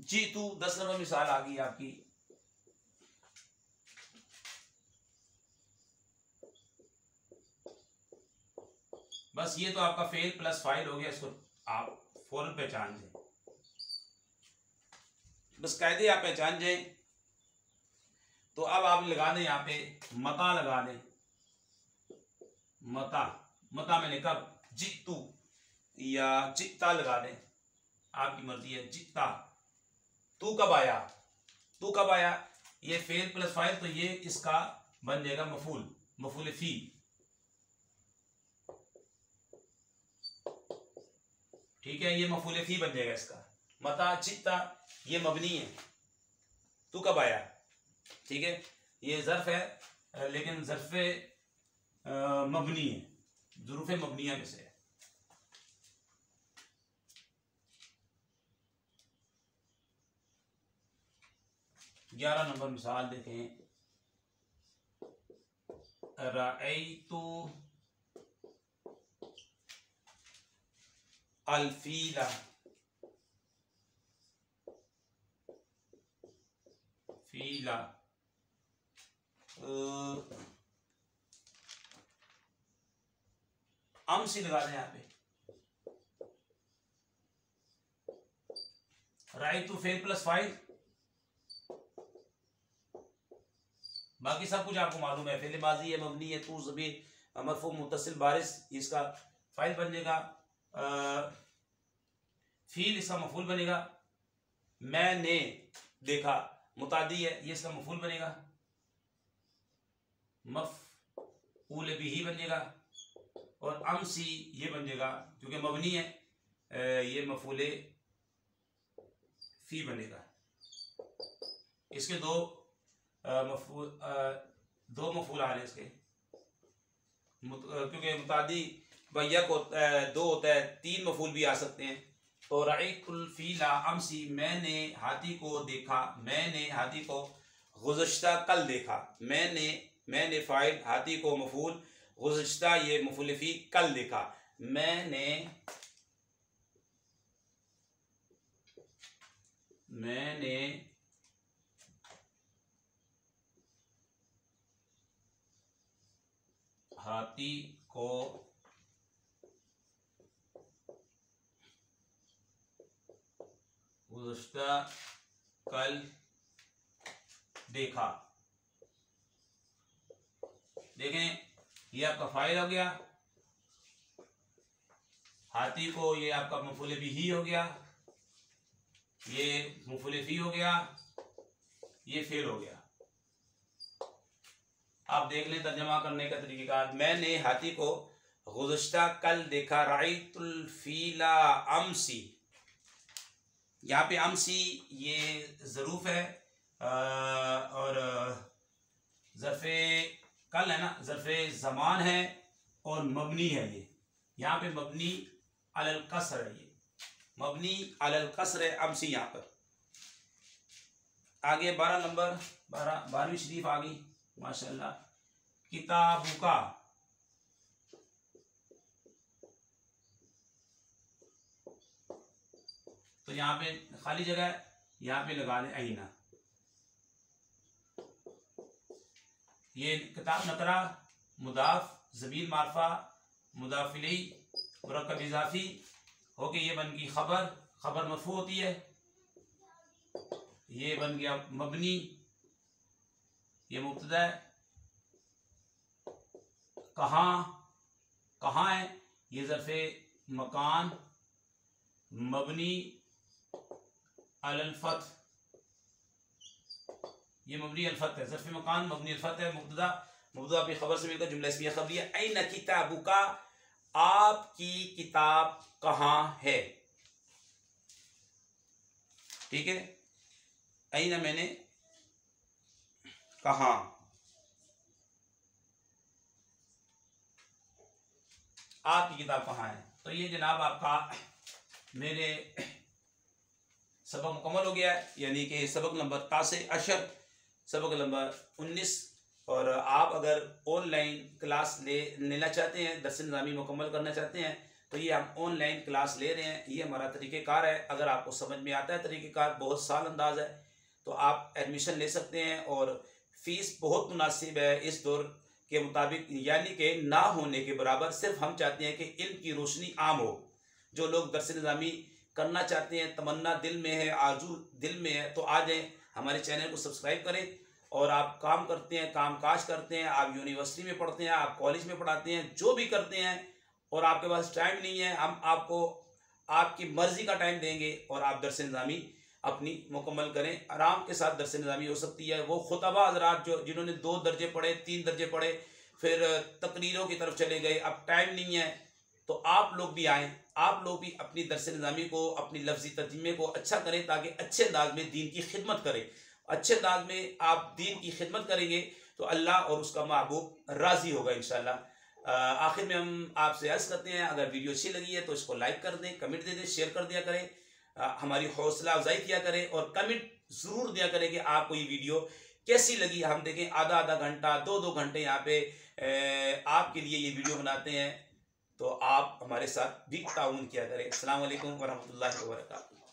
जी तू 10 नंबर मिसाल आ गई आपकी। बस ये तो आपका फेल प्लस फाइल हो गया, इसको आप फौरन पहचान जाए, बस कायदे आप पहचान जाए। तो अब आप लगा दें यहाँ पे मता लगा दें, मता, मता मैंने कब जितू या चित्ता लगा दें, आपकी मर्जी है। चित्ता, तू कब आया, तू कब आया, ये फेल प्लस फाइल, तो ये इसका बन जाएगा मफूल, मफूल फी। ठीक है, ये मफूल फी बन जाएगा इसका। मता चित्ता ये मबनी है, तू कब आया। ठीक है, ये ज़र्फ है लेकिन ज़र्फ़े मबनी है, ज़ुरूफ़ मबनिया में से है। ग्यारह नंबर मिसाल देखें। रअयतु अल-फ़ीला, फीला, अमसी लगा दें यहाँ पे। रअयतु फेल प्लस फाइल, बाकी सब कुछ आपको मालूम है। फेल माजी है, मबनी है, तू ज़मीर मरफू मुत्तसिल बारिस, इसका फाइल बन जाएगा। फील इसका मफूल बनेगा। मैंने देखा मुतादी है, ये इसका मफूल बनेगा। मफ़ऊल बिही बन जाएगा। और अमसी ये बन जाएगा क्योंकि मबनी है, ये मफूल फी बनेगा। इसके दो मफूल आ रहे हैं इसके, क्योंकि मुतादी भैया को दो होता है, तीन मफूल भी आ सकते हैं। तो रअयतुल फ़ीला अमसी, मैंने हाथी को देखा, मैंने हाथी को गुज़श्ता कल देखा। मैंने फ़ाइल, हाथी को मफूल, गुज़श्ता ये मफूल फ़ी कल देखा। मैंने हाथी को गुज़श्ता कल देखा। देखें, ये आपका फाइल हो गया, हाथी को ये आपका मफूल बिही हो गया, ये मफूल फी हो गया, ये फेल हो गया। आप देख लें तर्जमा करने का तरीक़ाकार। मैंने हाथी को गुज़श्ता कल देखा। रअयतुल फ़ीला अमसी, यहाँ पे अमसी ये ज़रूफ़ है और ज़र्फ़े कल है ना, ज़र्फ़े ज़मान है और मबनी है। ये यहाँ पे मबनी अलल कसर है, ये मबनी अलल कसर है अमसी। यहाँ पर आगे 12 नंबर, 12वीं शरीफ आ गई माशाल्लाह। किताबुका, तो यहाँ पे खाली जगह है, यहाँ पे लगा दें आईना। ये किताब नकरा, मुदाफ, ज़मीर मारफा, मुदाफ इलैही, मुरक्कब इज़ाफ़ी होके ये बन गई खबर, खबर मरफू होती है। ये बन गया मबनी, ये मुब्तदा है। कहाँ है, ये ज़र्फ़े मकान, मबनी अलल फ़त्ह, ये मबनी अल फ़त्ह है। ज़र्फ़े मकान मबनी अल फ़त्ह है। मुब्तदा अपनी खबर से मिलकर जुमला इस्मिया खबरिया। ऐन किताबुका, आपकी किताब कहाँ है। ठीक है, ऐन मैंने कहा, आपकी किताब कहाँ है। तो ये जनाब आपका मेरे सबक मुकम्मल हो गया है, यानी कि सबक नंबर 10 सबक नंबर 19। और आप अगर ऑनलाइन क्लास लेना चाहते हैं, दर्स निज़ामी मुकम्मल करना चाहते हैं, तो ये हम ऑनलाइन क्लास ले रहे हैं, ये हमारा तरीक़ेकार है। अगर आपको समझ में आता है तरीक़ेकार, बहुत साल अंदाज है, तो आप एडमिशन ले सकते हैं और फ़ीस बहुत मुनासिब है इस दौर के मुताबिक, यानी कि ना होने के बराबर। सिर्फ हम चाहते हैं कि इल्म की रोशनी आम हो। जो लोग दरस निज़ामी करना चाहते हैं, तमन्ना दिल में है, आरज़ू दिल में है, तो आ जाएँ, हमारे चैनल को सब्सक्राइब करें। और आप काम करते हैं, काम काज करते हैं, आप यूनिवर्सिटी में पढ़ते हैं, आप कॉलेज में पढ़ाते हैं, जो भी करते हैं, और आपके पास टाइम नहीं है, हम आपको आपकी मर्ज़ी का टाइम देंगे और आप दरस निज़ामी अपनी मुकम्मल करें। आराम के साथ दरस निज़ामी हो सकती है। वो खुतबा हज़रात जो जिन्होंने 2 दर्जे पढ़े, 3 दर्जे पढ़े, फिर तकरीरों की तरफ चले गए, अब टाइम नहीं है, तो आप लोग भी आएँ, आप लोग भी अपनी दरस निज़ामी को, अपनी लफ्ज़ी तर्जुमे को अच्छा करें, ताकि अच्छे अंदाज में दीन की खिदमत करें। अच्छे अंदाज में आप दीन की खिदमत करेंगे तो अल्लाह और उसका महबूब राज़ी होगा इंशाअल्लाह। आखिर में हम आपसे अर्ज़ करते हैं, अगर वीडियो अच्छी लगी है तो इसको लाइक कर दें, कमेंट दे दें, शेयर कर दिया करें, हमारी हौसला अफजाई किया करें, और कमेंट ज़रूर दिया करें कि आपको ये वीडियो कैसी लगी। हम देखें आधा आधा घंटा, 2-2 घंटे यहाँ पे आपके लिए ये वीडियो बनाते हैं, तो आप हमारे साथ भी ताउन किया करें। अस्सलाम वालेकुम वरहमतुल्लाहि वबरकातुहू।